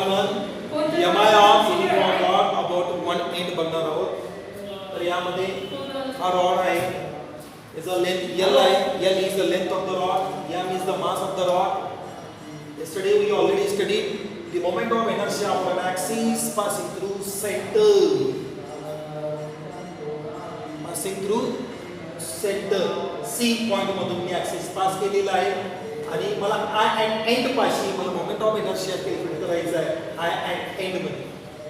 आपण mi of uniform rod about one end बघणार आहोत. तर यामध्ये हा रॉड आहे, याचा लेंथ L आहे. L is the length of the rod, m is the mass of the rod. Yesterday we already studied the moment of inertia of an axis passing through center. Passing through center. C point मधून मी axis pass केलेला आहे आणि मला I and end पाशी मला moment of inertia calculate करायचा आहे I and end मध्ये.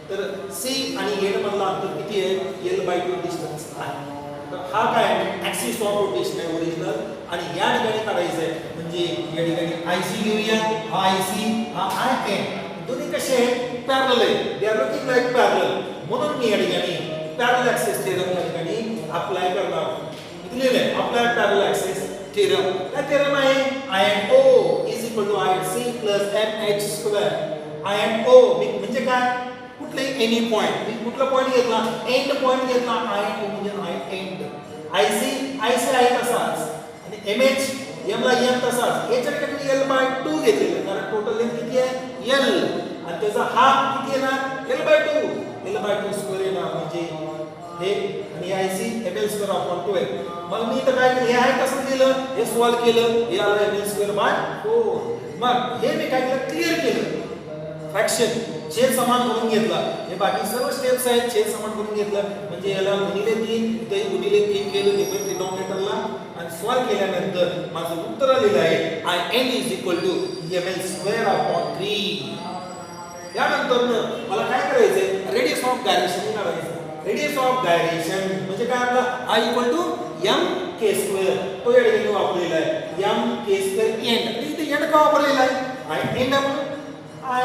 तर C आणि end मधला अंतर किती आहे? L/2 डिस्टन्स आहे. तर हा काय ऍक्सिस ऑफ रोटेशन आहे ओरिजिनल आणि या ठिकाणी काढायचं आहे म्हणजे या ठिकाणी IC घेऊया. हा IC हा I end दोन्ही कसे आहेत? पॅरलल आहे. They are looking like parallel. म्हणून मी या ठिकाणी पॅरलल ऍक्सिस थेरम या ठिकाणी अप्लाय करणार आहोत. लिहिले अप्लाय पॅरलल ऍक्सिस थेरम. काय थेरम आहे? I and O is equal to I and C plus MH square. I and O म्हणजे काय? कुठलाही एनी पॉइंट. मी कुठला पॉइंट घेतला? एंड पॉइंट घेतला. I and O म्हणजे I end. IC आहे तसाच आणि MH M ला M तसाच. याच्या ठिकाणी L/2 घेतलेलं कारण टोटल लेंथ किती आहे? L आणि त्याचा हाफ किती येणार? L/2 स्क्वेअर येणार म्हणजे हे आणि IC ml स्क्वेअर अपॉन 2 आहे. मग मी इथं काय केलं? हे आहे कसं दिलं? हे सॉल्व केलं. हे आलं ml स्क्वेअर बाय 4. मग हे मी काय केलं? क्लिअर केलं. फ्रॅक्शन छेद समान करून घेतला. हे बाकी सर्व स्टेप्स आहेत छेद समान करून घेतलं म्हणजे याला गुणिले 3 इथे गुणिले 3 केलं डिनॉमिनेटरला आणि सॉल्व केल्यानंतर माझं उत्तर आलेलं आहे I n is equal to ml square upon 3. यानंतर मला काय करायचंय? रेडियस ऑफ गायरेशन काढायचं. रेडियस ऑफ गायरेशन म्हणजे काय आपला I equal to mk square. तो या ठिकाणी वापरलेला आहे mk स्क्वेअर एंड. इथे एंड का वापरलेला आहे? I end I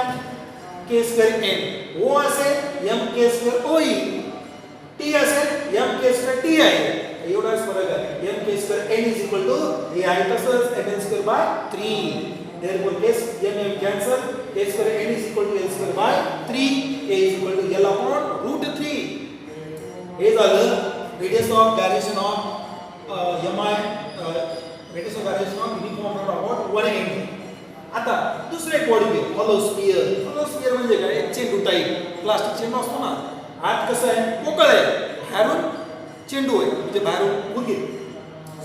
k square end. O असेल mk स्क्वेअर OE. T असेल mk स्क्वेअर T आहे. एवढाच फरक आहे. mk square n is equal to हे आहे तसंच mn square by 3. Therefore case m cancel. K square n is equal to L square by 3. K is equal to L upon root 3. हे झालं radius of gyration of mi radius of gyration of uniform rod about one end. आता दुसरे एक body घेऊ hollow sphere. Hollow sphere म्हणजे काय? एक चेंडू टाईप प्लास्टिक चेंडू असतो ना. आत कसं आहे? पोकळ आहे. बाहेरून चेंडू आहे म्हणजे बाहेरून फुगे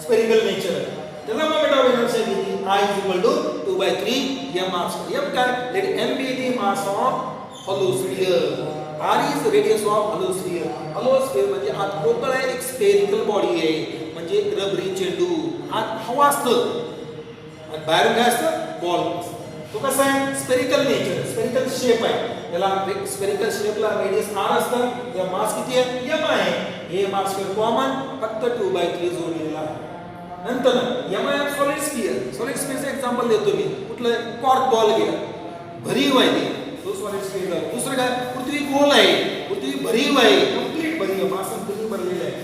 स्फेरिकल नेचर आहे. त्याला मोमेंट ऑफ इनर्शिया किती? I is equal to 2/3 m r square. M काय? Let m be the mass of hollow sphere. R is radius of hollow sphere. Hollow sphere म्हणजे आत पोकळ आहे एक स्फेरिकल बॉडी आहे म्हणजे एक रबरी चेंडू. आत हवा असतं आणि बाहेरून काय असतं? बॉल. तो कसा आहे? स्फेरिकल नेचर स्फेरिकल शेप आहे. त्याला स्फेरिकल शेपला रेडियस r असतं. या मास किती आहे? m आहे. हे मास स्क्वेअर कॉमन फक्त 2/3 जोडलेला आहे. नंतर mi सॉलिड स्फियर. सॉलिड स्फियरचं एक्झाम्पल देतो मी. कुठलं? कॉर्क बॉल घ्या. भरीव आहे तो सॉलिड स्फियर आहे. दुसरं काय? पृथ्वी गोल आहे. पृथ्वी भरीव आहे. कंप्लीट भरीव मास पृथ्वी भरलेला आहे.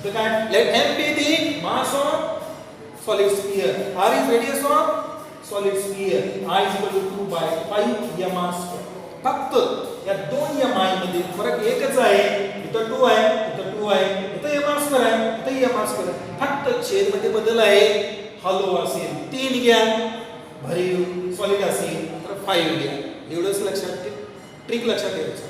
तर काय? Let m be the mass of solid sphere. r is radius of solid sphere. I is equal to 2/5 m r square. फक्त या दोन mi मध्ये फरक एकच आहे. इथं 2 आहे, इथं 2 आहे, इथं m r square आहे, इथं m r square आहे. फक्त छेद मध्ये बदल आहे. हॉलो असेल 3 घ्या, भरीव सॉलिड असेल तर 5 घ्या. एवढंच लक्षात ट्रिक लक्षात ठेवायचं.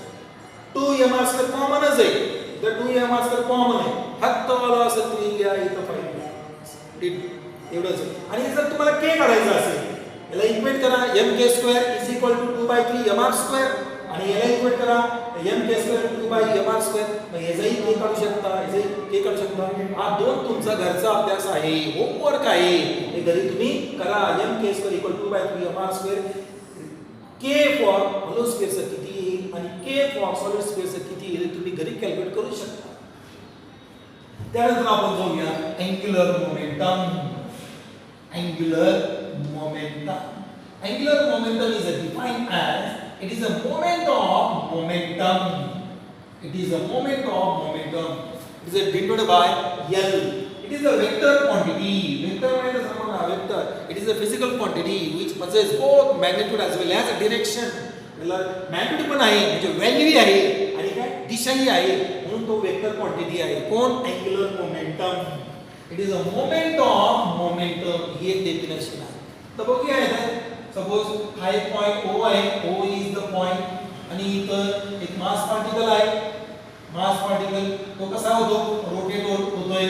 2 m r square कॉमनच आहे. इथं 2 m r square कॉमन आहे. फक्त हॉलो असेल 3 घ्या, इथं 5 घ्या. एवढंच. आणि जर तुम्हाला k काढायचं असेल याला इक्वेट करा. mk square is equal to 2/3 m r square आणि याला इक्वेट करा mk square 2/m r square. मग याचाही k काढू शकता, याचाही k काढू शकता. हा दोन तुमचा घरचा अभ्यास आहे, होमवर्क आहे. हे घरी तुम्ही करा. mk square equal 2/3 m r square. k for hollow स्फियरचं किती येईल आणि k फॉर सॉलिड स्फियरचं किती येईल तुम्ही घरी कॅल्क्युलेट करू शकता. त्यानंतर आपण जाऊया angular momentum. Angular momentum. Angular momentum is defined as it is a moment of momentum. It is a moment of momentum. It is denoted by L. It is a vector quantity. Vector means vector. It is a physical quantity which possesses both magnitude as well as direction. Magnitude पण आहे म्हणजे value आहे आणि काय दिशाही आहे म्हणून तो vector quantity आहे. कोण? Angular momentum. It is a moment of momentum. ही एक डेफिनेशन आहे. तर बघूया इथे सपोज हा एक पॉइंट O आहे, O इज द पॉइंट आणि इथं एक मास पार्टिकल आहे. मास पार्टिकल तो कसा होतो, रोटेट होतोय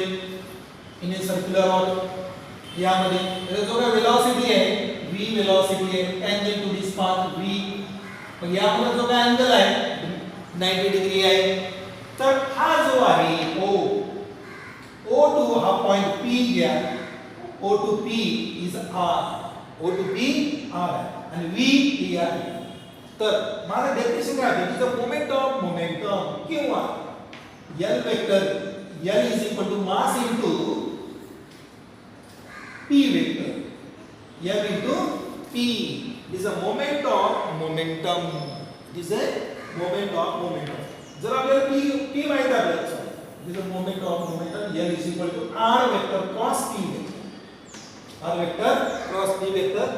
इन ए सर्क्युलर ऑर्बिट यामध्ये. त्याचा जो काय वेलोसिटी आहे v वेलोसिटी आहे tangent to this path v. मग यामध्ये जो काय अँगल आहे 90 डिग्री आहे. तर हा जो आहे O टू हा पॉइंट P घ्या, O to P is R, O to P R आणि V ही आहे. तर माझं डेफिनेशन काय आहे, की मोमेंट ऑफ मोमेंटम किंवा L vector L is equal to mass into P vector, M into P is a moment of momentum. It is a moment of momentum. जर आपल्याला P माहित आहे, it is a moment of momentum. L is equal to R vector cross P vector. R vector cross P vector.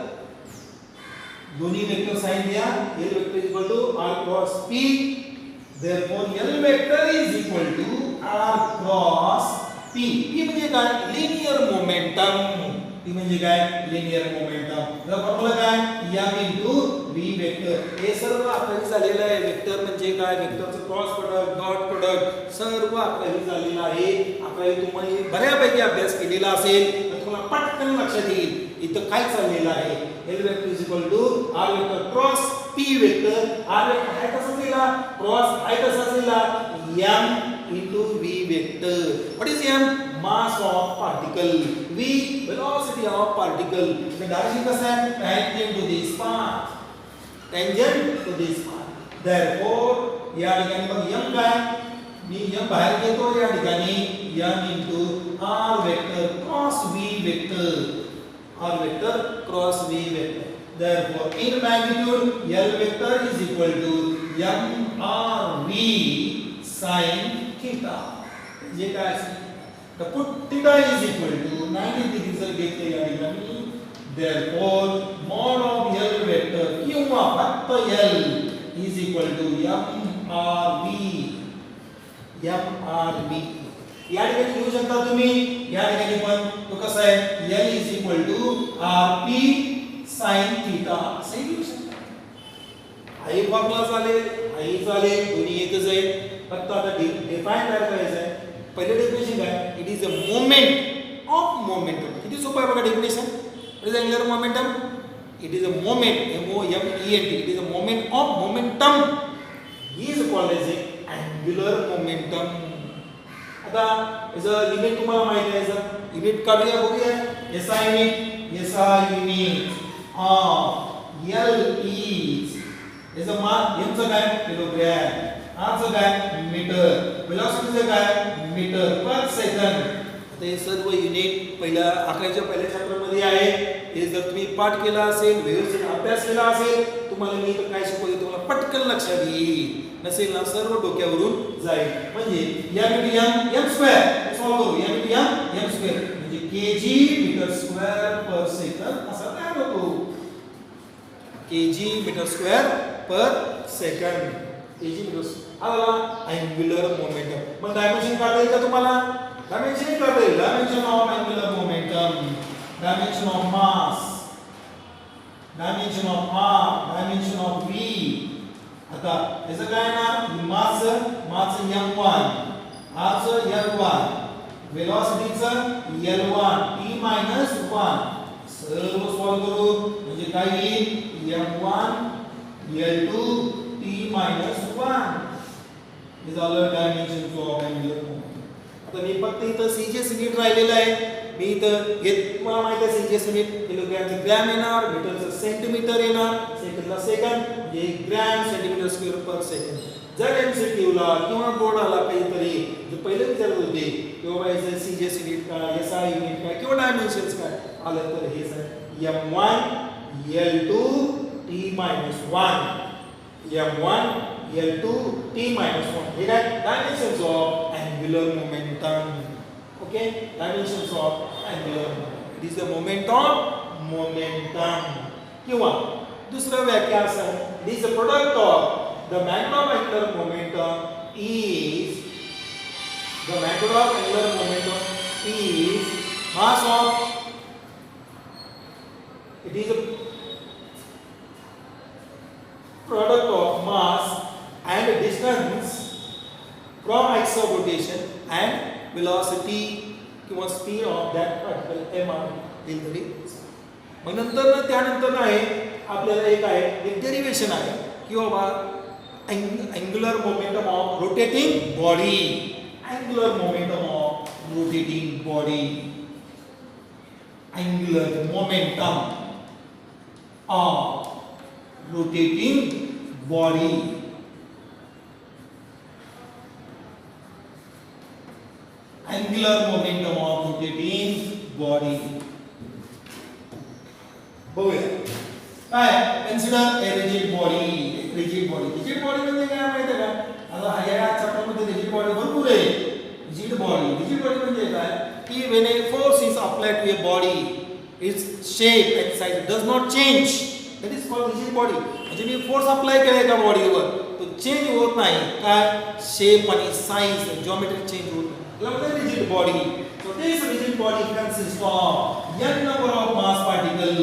दोन्ही vector साइन दिया. L vector is equal to R cross P. Therefore L vector is equal to R cross P. P म्हणजे काय, linear momentum. P म्हणजे काय, linear momentum. तर formula काय, m into v vector. हे सर्व आखणी झालेलं आहे. वेक्टर म्हणजे काय, वेक्टरचं क्रॉस प्रोडक्ट, डॉट प्रोडक्ट सर्व आखणी झालेलं आहे. आखणी तुम्ही बऱ्यापैकी अभ्यास केलेला असेल तर तुम्हाला पटकन लक्षात येईल इथं काय चाललेलं आहे. L vector is equal to R vector cross P vector. R vector आहे कसा दिला, क्रॉस आहे कसा दिला, m into v vector. What is m? Mass of particle. v velocity of particle. The direction कसा आहे, tangent to this path, tangent to this path. Therefore या ठिकाणी मग m काय, मी m बाहेर घेतो, या ठिकाणी m into r vector cross v vector, r vector cross v vector. Therefore in magnitude L vector is equal to m r v sin theta. जे काय असेल तर put theta is equal to 90 degree जर घेतले या ठिकाणी. Therefore mod of L vector किंवा फक्त L is equal to mrv. या ठिकाणी घेऊ शकता तुम्ही, या ठिकाणी पण तो कसा आहे, L is equal to rp sin theta असे घेऊ शकता. आई फॉर्म्युला चालेल, आई चालेल, दोन्ही एकच आहे. फक्त आता डिफाइन काय करायचं आहे. पहिले डेफिनेशन काय, it is a moment of momentum. किती सोपं आहे बघा definition. What is angular momentum, it is a moment, MOMENT, it is a moment of momentum is called as angular momentum. आता याचं युनिट तुम्हाला माहिती आहे, याचं युनिट काढूया बघूया. SI unit of L is याचं मान, याचं काय किलोग्रॅम, आचं काय मीटर, वेलोसिटीचं काय मीटर पर सेकंद. आता हे सर्व युनिट पहिल्या आकड्याच्या पहिल्या चॅप्टर मध्ये आहे. हे जर तुम्ही पाठ केला असेल, व्यवस्थित अभ्यास केला असेल, तुम्हाला मी तर काय शिकवले तुम्हाला पटकन लक्षात येईल. नसेल ना सर्व डोक्यावरून जाईल. म्हणजे m स्क्वेअर सॉल्व करू. m स्क्वेअर म्हणजे kg metre square per second असा तयार होतो. kg metre square per second. kg metre आला अँगुलर मोमेंटम. मग डायमेन्शन काढता येईल का तुम्हाला, डायमेन्शन काढता येईल. Dimension of angular momentum, dimension of mass, dimension of r, dimension of v. आता याचं काय ना, मासचं m1, rचं l1, वेलोसिटीचं l1 t minus 1. सर्व सॉल्व करू म्हणजे काय येईल, m1 l2 t minus 1 is all the dimensions of angular momentum. आता मी फक्त इथं सीजीएस युनिट राहिलेलं आहे. मी इथं घेत, तुम्हाला माहिती आहे सीजीएस युनिट किलोग्रॅमचं ग्रॅम येणार, मीटरचं सेंटीमीटर येणार, सेकंदला सेकंद म्हणजे gram centimetre square per second. जर एमसीक्यूला किंवा बोर्डाला काहीतरी जे पहिले विचारत होते किंवा याचं सीजीएस युनिट काय, एसआय युनिट काय किंवा डायमेन्शन्स काय आलं तर हेच आहे m1 l2 t minus 1, m1 L2 t minus 1. हे काय dimensions of angular momentum. Okay, dimensions of angular momentum. It is the moment of momentum. किंवा दुसरं व्याख्या असं आहे, it is the product of the magnet of angular momentum is, the magnet of angular momentum is mass of, it is product of mass and distance from axis of rotation and velocity किंवा speed of that particle m दिली तरी. मग नंतर त्यानंतर आहे आपल्याला एक derivation आहे की बाबा angular momentum of rotating body. Angular momentum of rotating body. angular momentum of rotating body. Angular momentum of rotating body. बघूया काय consider a rigid body. Rigid body म्हणजे काय माहिती आहे का? आता या चॅप्टरमध्ये रिजिड बॉडी भरपूर आहे. रिजिड बॉडी म्हणजे काय की when a force is applied to a body its shape and size does not change, that is called rigid body. म्हणजे मी फोर्स अप्लाय केला एका बॉडीवर तो चेंज होत नाही. काय शेप आणि साइज जिओमेट्रिक चेंज होत नाही. Rigid body. so this rigid body consists of n number of mass particle.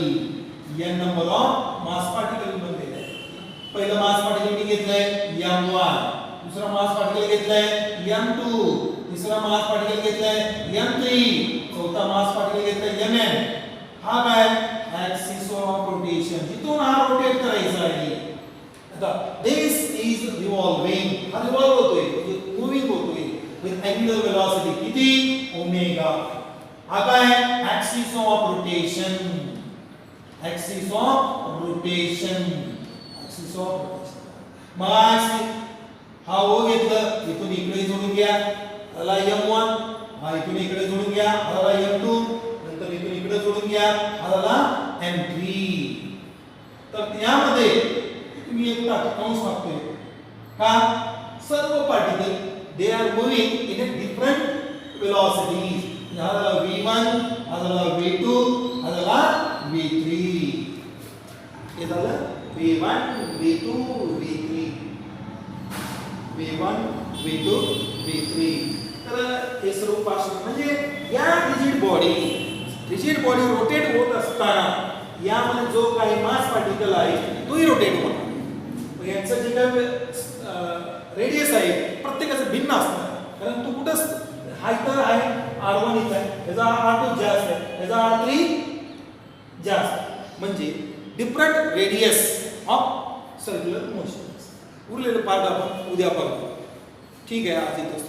n number of mass particle बनते आहे. पहिला मास पार्टिकल मी घेतलाय m1, दुसरा मास पार्टिकल घेतलाय m2, तिसरा मास पार्टिकल घेतलाय m3, चौथा मास पार्टिकल घेतलाय mn. हा काय ऍक्सिस ऑफ रोटेशन जिथून हा रोटेट करायचा आहे. आता दिस इज रिव्हॉल्विंग. हा रिव्हॉल्व होतोय म्हणजे मूव्हिंग होतोय विथ अँग्युलर वेलोसिटी किती ओमेगा. हा काय axis of rotation. Axis of rotation. Axis of rotation. मग हा ओ घेतलं इथून इकडे जोडून घ्या ह्याला m1, हा इथून इकडे जोडून घ्या ह्याला m2, नंतर इथून इकडे जोडून घ्या ह्याला m3. तर यामध्ये तुम्ही एक कंस टाकतोय का सर्व particle they are moving in a different velocities. ह्याला v1, ह्याला v2, ह्याला v3. हे झालं v1 v2 v3. v1 v2 v3. तर हे सर्व पासून म्हणजे या रिजिड बॉडी रोटेट होत असताना यामध्ये जो काही मास पार्टिकल आहे तोही रोटेट होणार. मग यांचं जे काही रेडियस आहे प्रत्येकाचं भिन्न असणार. कारण तो कुठं हा इथं आहे r1 इथं आहे, याचा r2 जास्त आहे, याचा r3 जास्त. म्हणजे different radius of circular motion. उरलेलं पार्ट आपण उद्या पाहू. ठीक आहे आज इथं